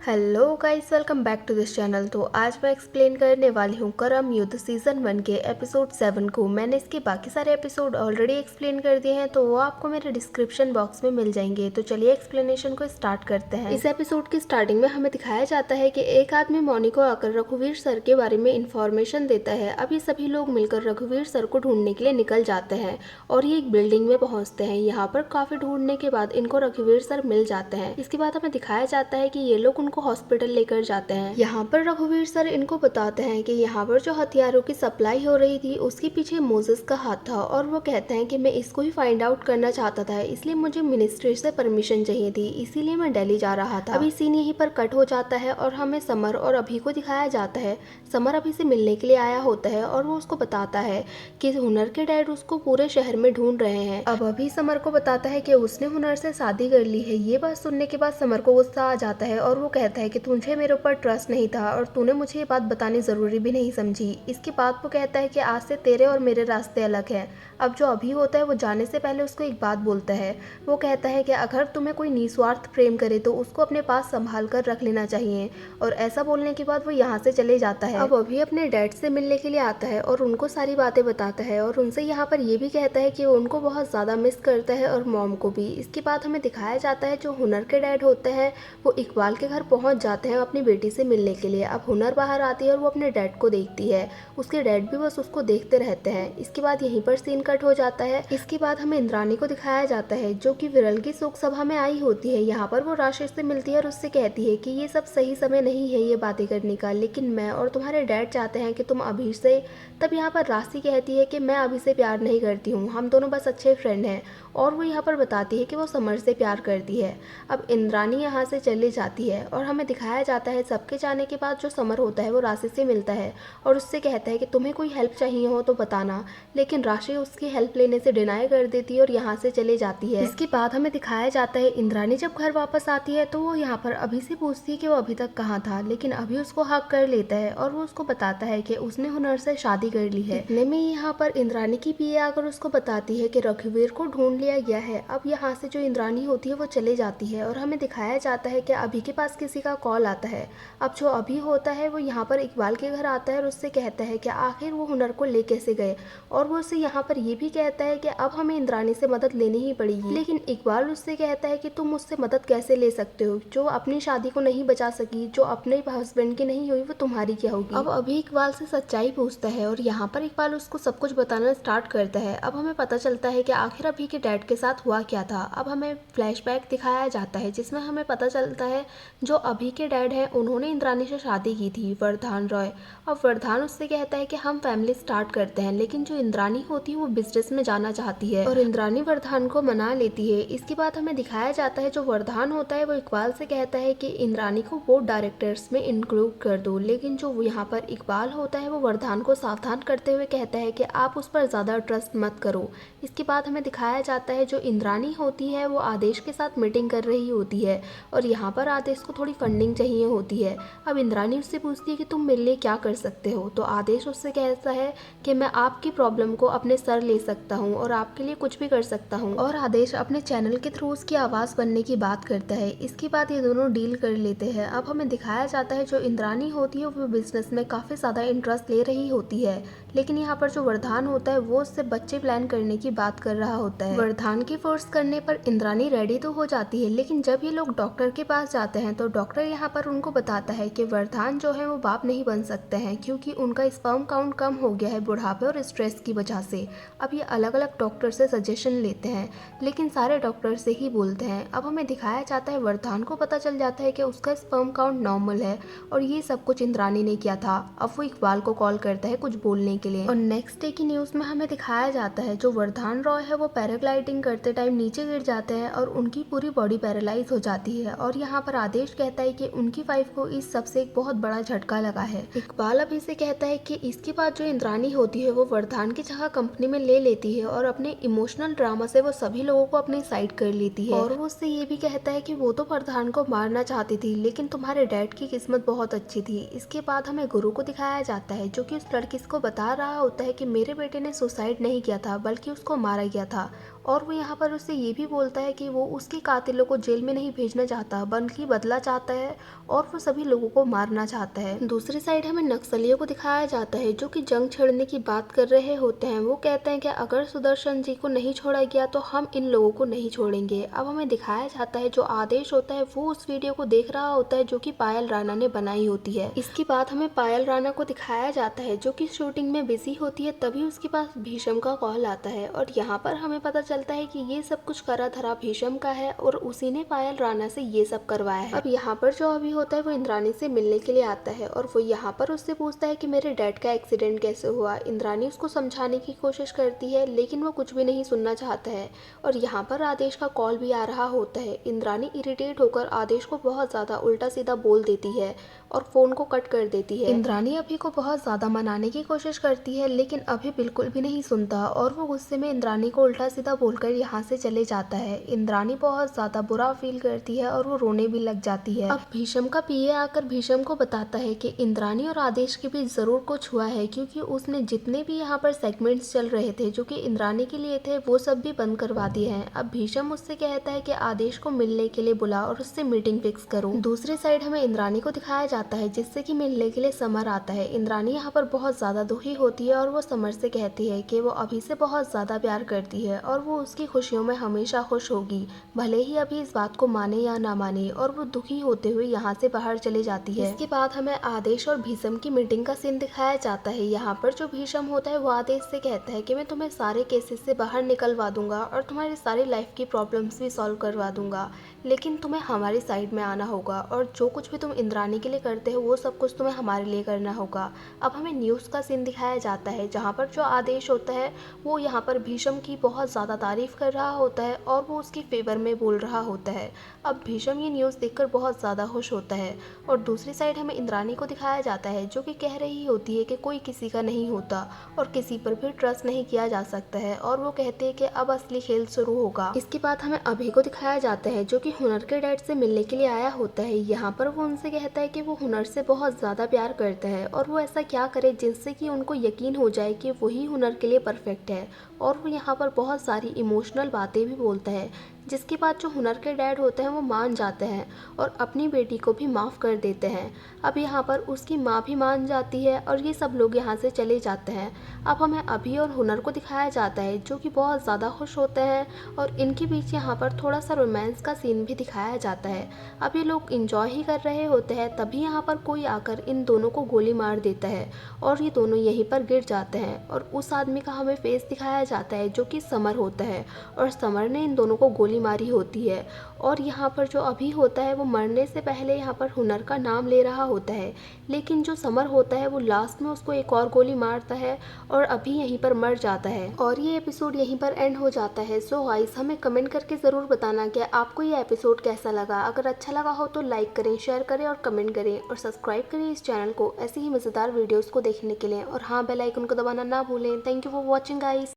Hello guys, welcome back to this channel. तो आज मैं एक्सप्लेन करने वाली हूँ करम युद्ध सीजन 1 के एपिसोड 7 को। मैंने इसके बाकी सारे एपिसोड ऑलरेडी एक्सप्लेन कर दिए हैं, तो वो आपको मेरे डिस्क्रिप्शन बॉक्स में मिल जाएंगे। तो चलिए एक्सप्लेनेशन को स्टार्ट करते हैं। इस एपिसोड की स्टार्टिंग में हमें दिखाया जाता है कि एक आदमी मौनी को आकर रघुवीर सर के बारे में इंफॉर्मेशन देता है। अब ये सभी लोग मिलकर रघुवीर सर को ढूंढने के लिए निकल जाते हैं और ये एक बिल्डिंग में पहुंचते हैं। यहाँ पर काफी ढूंढने के बाद इनको रघुवीर सर मिल जाते हैं। इसके बाद हमें दिखाया जाता है कि ये लोग को हॉस्पिटल लेकर जाते हैं। यहाँ पर रघुवीर सर इनको बताते हैं कि यहाँ पर जो हथियारों की सप्लाई हो रही थी उसके पीछे मोजेस का हाथ था, और वो कहते हैं कि मैं इसको ही फाइंड आउट करना चाहता था, इसलिए मुझे मिनिस्ट्री से परमिशन चाहिए थी, इसीलिए मैं दिल्ली जा रहा था। अभी सीन यहीं पर कट हो जाता है और हमें समर और अभी को दिखाया जाता है। समर अभी से मिलने के लिए आया होता है और वो उसको बताता है कि हुनर के डैड उसको पूरे शहर में ढूंढ रहे हैं। अब अभी समर को बताता है कि उसने हुनर से शादी कर ली है। ये बात सुनने के बाद समर को गुस्सा आ जाता है और वो कहता है कि तुझे मेरे ऊपर ट्रस्ट नहीं था और तूने मुझे ये बात बतानी जरूरी भी नहीं समझी। इसके बाद वो कहता है कि आज से तेरे और मेरे रास्ते अलग हैं। अब जो अभी होता है वो जाने से पहले उसको एक बात बोलता है। वो कहता है कि अगर तुम्हें कोई निस्वार्थ प्रेम करे तो उसको अपने पास संभाल कर रख लेना चाहिए। और ऐसा बोलने के बाद वो यहाँ से चले जाता है। अब अभी अपने डैड से मिलने के लिए आता है और उनको सारी बातें बताता है और उनसे यहाँ पर ये भी कहता है कि वो उनको बहुत ज्यादा मिस करता है और मॉम को भी। इसके बाद हमें दिखाया जाता है जो हुनर के डैड होते हैं वो इकबाल के घर पहुंच जाते हैं अपनी बेटी से मिलने के लिए। अब हुनर बाहर आती है और वो अपने डैड को देखती है। उसके डैड भी बस उसको देखते रहते हैं। इसके बाद यहीं पर सीन कट हो जाता है। इसके बाद हमें इंद्रानी को दिखाया जाता है जो कि विरल की शोक सभा में आई होती है। यहाँ पर वो राशि से मिलती है और उससे कहती है कि ये सब सही समय नहीं है ये बातें करने का, लेकिन मैं और तुम्हारे डैड चाहते हैं कि तुम अभी से। तब यहाँ पर राशि कहती है कि मैं अभी से प्यार नहीं करती हूँ, हम दोनों बस अच्छे फ्रेंड हैं। और वो यहाँ पर बताती है कि वो समर से प्यार करती है। अब इंद्रानी यहाँ से चली जाती है और हमें दिखाया जाता है सबके जाने के बाद जो समर होता है वो राशि से मिलता है और उससे कहता है कि तुम्हें कोई हेल्प चाहिए हो तो बताना, लेकिन राशि उसकी हेल्प लेने से डिनाई कर देती है और यहाँ से चले जाती है। इसके बाद हमें दिखाया जाता है इंद्रानी जब घर वापस आती है तो वो यहाँ पर अभी से पूछती है कि वो अभी तक कहाँ था, लेकिन अभी उसको हक कर लेता है और वो उसको बताता है कि उसने हुनर से शादी कर ली है। इतने में यहाँ पर इंद्रानी की पीए आकर उसको बताती है कि रघुवीर को ढूंढ लिया गया है। अब यहाँ से जो इंद्रानी होती है वो चले जाती है और हमें दिखाया जाता है कि अभी के पास किसी का कॉल आता है। अब जो अभी होता है वो यहाँ पर इकबाल के घर आता है और उससे कहता है कि आखिर वो हुनर को ले कैसे गए, और वो उससे यहाँ पर ये भी कहता है कि अब हमें इंद्रानी से मदद लेनी ही पड़ेगी। लेकिन इकबाल उससे कहता है कि तुम मुझसे मदद कैसे ले सकते हो, जो अपनी शादी को नहीं बचा सकी, जो अपने हस्बैंड की नहीं हुई, वो तुम्हारी क्या होगी। अब अभी इकबाल से सच्चाई पूछता है और यहाँ पर इकबाल उसको सब कुछ बताना स्टार्ट करता है। अब हमें पता चलता है कि आखिर अभी के डैड के साथ हुआ क्या था। अब हमें फ्लैशबैक दिखाया जाता है जिसमें हमें पता चलता है जो अभी के डैड हैं उन्होंने इंद्रानी से शादी की थी, वरदान रॉय। अब वरदान उससे कहता है कि हम फैमिली स्टार्ट करते हैं, लेकिन जो इंद्रानी होती है वो बिजनेस में जाना चाहती है और इंद्रानी वरदान को मना लेती है। इसके बाद हमें दिखाया जाता है जो वरदान होता है वो इकबाल से कहता है कि इंद्रानी को बोर्ड डायरेक्टर्स में इंक्लूड कर दो, लेकिन जो यहाँ पर इकबाल होता है वो वरदान को सावधान करते हुए कहता है कि आप उस पर ज्यादा ट्रस्ट मत करो। इसके बाद हमें दिखाया जाता है जो इंद्रानी होती है वो आदेश के साथ मीटिंग कर रही होती है और यहाँ पर आदेश को थोड़ी फंडिंग चाहिए होती है। अब इंद्रानी उससे पूछती है कि तुम मेरे लिए क्या कर सकते हो, तो आदेश उससे कहता है कि मैं आपकी प्रॉब्लम को अपने सर ले सकता हूँ और आपके लिए कुछ भी कर सकता हूँ, और आदेश अपने चैनल के थ्रू उसकी आवाज़ बनने की बात करता है। इसके बाद ये दोनों डील कर लेते हैं। अब हमें दिखाया जाता है जो इंद्रानी होती है वो बिजनेस में काफ़ी ज़्यादा इंटरेस्ट ले रही होती है, लेकिन यहाँ पर जो वरदान होता है वो उससे बच्चे प्लान करने की बात कर रहा होता है। वरदान की फोर्स करने पर इंद्रानी रेडी तो हो जाती है, लेकिन जब ये लोग डॉक्टर के पास जाते हैं तो डॉक्टर यहाँ पर उनको बताता है कि वरदान जो है वो बाप नहीं बन सकते हैं क्योंकि उनका स्पर्म काउंट कम हो गया है बुढ़ापे और स्ट्रेस की वजह से। अब ये अलग अलग डॉक्टर से सजेशन लेते हैं, लेकिन सारे डॉक्टर से ही बोलते हैं। अब हमें दिखाया जाता है वरदान को पता चल जाता है कि उसका स्पर्म काउंट नॉर्मल है और ये सब कुछ इंद्रानी ने किया था। अब वो इकबाल को कॉल करता है कुछ बोलने के लिए। और नेक्स्ट डे की न्यूज़ में हमें दिखाया जाता है जो वरदान रॉय है वो पैराग्लाइडिंग करते टाइम नीचे गिर जाते हैं और उनकी पूरी बॉडी पैरालाइज हो जाती है, और यहाँ पर आदेश कहता है कि उनकी वाइफ को इस सबसे एक बहुत बड़ा झटका लगा है। इकबाल अभी से कहता है कि इसके बाद जो इंद्रानी होती है वो वरदान की जगह कंपनी में ले लेती है और अपने इमोशनल ड्रामा से वो सभी लोगों को अपनी साइड कर लेती है। और वो उससे ये भी कहता है कि वो तो वरदान को मारना चाहती थी, लेकिन तुम्हारे डैड की किस्मत बहुत अच्छी थी। इसके बाद हमें गुरु को दिखाया जाता है जो कि उस लड़की को बता रहा होता है कि मेरे बेटे ने सुसाइड नहीं किया था बल्कि उसको मारा गया था, और वो यहाँ पर उससे ये भी बोलता है कि वो उसके कातिलों को जेल में नहीं भेजना चाहता बल्कि बदला चाहता है और वो सभी लोगों को मारना चाहता है। दूसरी साइड हमें नक्सलियों को दिखाया जाता है जो कि जंग छेड़ने की बात कर रहे होते हैं। वो कहते हैं कि अगर सुदर्शन जी को नहीं छोड़ा गया तो हम इन लोगों को नहीं छोड़ेंगे। अब हमें दिखाया जाता है जो आदेश होता है वो उस वीडियो को देख रहा होता है जो कि पायल राणा ने बनाई होती है। इसके बाद हमें पायल राणा को दिखाया जाता है जो कि शूटिंग में बिजी होती है। तभी उसके पास भीषम का कॉल आता है और यहाँ पर हमें पता चलता है कि ये सब कुछ करा धरा भीषम का है और उसी ने पायल राणा से ये सब करवाया है। अब यहाँ पर जो अभी होता है वो इंद्राणी से मिलने के लिए आता है और वो यहाँ पर उससे पूछता है कि मेरे डैड का एक्सीडेंट कैसे हुआ। इंद्राणी उसको समझाने की कोशिश करती है लेकिन वो कुछ भी नहीं सुनना चाहता है और यहाँ पर आदेश का कॉल भी आ रहा होता है। इंद्राणी इरिटेट होकर आदेश को बहुत ज्यादा उल्टा सीधा बोल देती है और फोन को कट कर देती है। इंद्राणी अभी को बहुत ज्यादा मनाने की कोशिश करती है लेकिन अभी बिल्कुल भी नहीं सुनता और वो गुस्से में इंद्राणी को उल्टा सीधा बोलकर यहाँ से चले जाता है। इंद्राणी बहुत ज्यादा बुरा फील करती है और वो रोने भी लग जाती है। अब भीषम का पीए आकर भीषम को बताता है कि इंद्राणी और आदेश के बीच जरूर कुछ हुआ है क्योंकि उसने जितने भी यहाँ पर सेगमेंट्स चल रहे थे जो कि इंद्राणी के लिए थे वो सब भी बंद करवा दिए हैं। अब भीषम उससे कहता है कि आदेश को मिलने के लिए बुला और उससे मीटिंग फिक्स करो। दूसरी साइड हमें इंद्राणी को दिखाया जाता है जिससे कि मिलने के लिए समर आता है। इंद्राणी यहाँ पर बहुत ज्यादा दुखी होती है और वो समर से कहती है कि वो अभी से बहुत ज्यादा प्यार करती है और वो उसकी खुशियों में हमेशा खुश होगी भले ही अभी इस बात को माने या ना माने। और वो दुखी होते हुए यहाँ से बाहर चली जाती है। इसके बाद हमें आदेश और भीषम की मीटिंग का सीन दिखाया जाता है। यहाँ पर जो भीषम होता है वो आदेश से कहता है कि मैं तुम्हें सारे केसेस से बाहर निकलवा दूंगा और तुम्हारी सारी लाइफ की प्रॉब्लम्स भी सॉल्व करवा दूंगा लेकिन तुम्हें हमारी साइड में आना होगा और जो कुछ भी तुम इंद्राणी के लिए करते हो वो सब कुछ तुम्हें हमारे लिए करना होगा। अब हमें न्यूज़ का सीन दिखाया जाता है जहाँ पर जो आदेश होता है वो यहाँ पर भीषम की बहुत ज़्यादा तारीफ कर रहा होता है और वो उसकी फेवर में बोल रहा होता है। अब भीषम ये न्यूज़ देखकर बहुत ज़्यादा खुश होता है और दूसरी साइड हमें इंद्राणी को दिखाया जाता है जो कि कह रही होती है कि कोई किसी का नहीं होता और किसी पर भी ट्रस्ट नहीं किया जा सकता है और वो कहते हैं कि अब असली खेल शुरू होगा। इसके बाद हमें अभय को दिखाया जाता है जो कि हुनर के डैड से मिलने के लिए आया होता है। यहाँ पर वो उनसे कहता है कि वो हुनर से बहुत ज़्यादा प्यार करता है और वो ऐसा क्या करे जिससे कि उनको यकीन हो जाए कि वही हुनर के लिए परफेक्ट है। और वो यहाँ पर बहुत सारी इमोशनल बातें भी बोलता है जिसके बाद जो हुनर के डैड होते हैं वो मान जाते हैं और अपनी बेटी को भी माफ़ कर देते हैं। अब यहाँ पर उसकी माँ भी मान जाती है और ये सब लोग यहाँ से चले जाते हैं। अब हमें अभी और हुनर को दिखाया जाता है जो कि बहुत ज़्यादा खुश होते हैं और इनके बीच यहाँ पर थोड़ा सा रोमांस का सीन भी दिखाया जाता है। अब ये लोग इंजॉय ही कर रहे होते हैं तभी यहाँ पर कोई आकर इन दोनों को गोली मार देता है और ये दोनों यहीं पर गिर जाते हैं और उस आदमी का हमें फेस दिखाया जाता है जो कि समर होता है और समर ने इन दोनों को गोली मारी होती है। और यहाँ पर जो अभी होता है वो मरने से पहले यहाँ पर हुनर का नाम ले रहा होता है लेकिन जो समर होता है वो लास्ट में उसको एक और गोली मारता है और अभी यहीं पर मर जाता है और ये एपिसोड यहीं पर एंड हो जाता है। सो गाइस हमें कमेंट करके ज़रूर बताना कि आपको ये एपिसोड कैसा लगा। अगर अच्छा लगा हो तो लाइक करें, शेयर करें और कमेंट करें और सब्सक्राइब करें इस चैनल को ऐसी ही मज़ेदार वीडियोज़ को देखने के लिए। और हाँ, बेल आइकन को दबाना ना भूलें। Thank you for watching guys.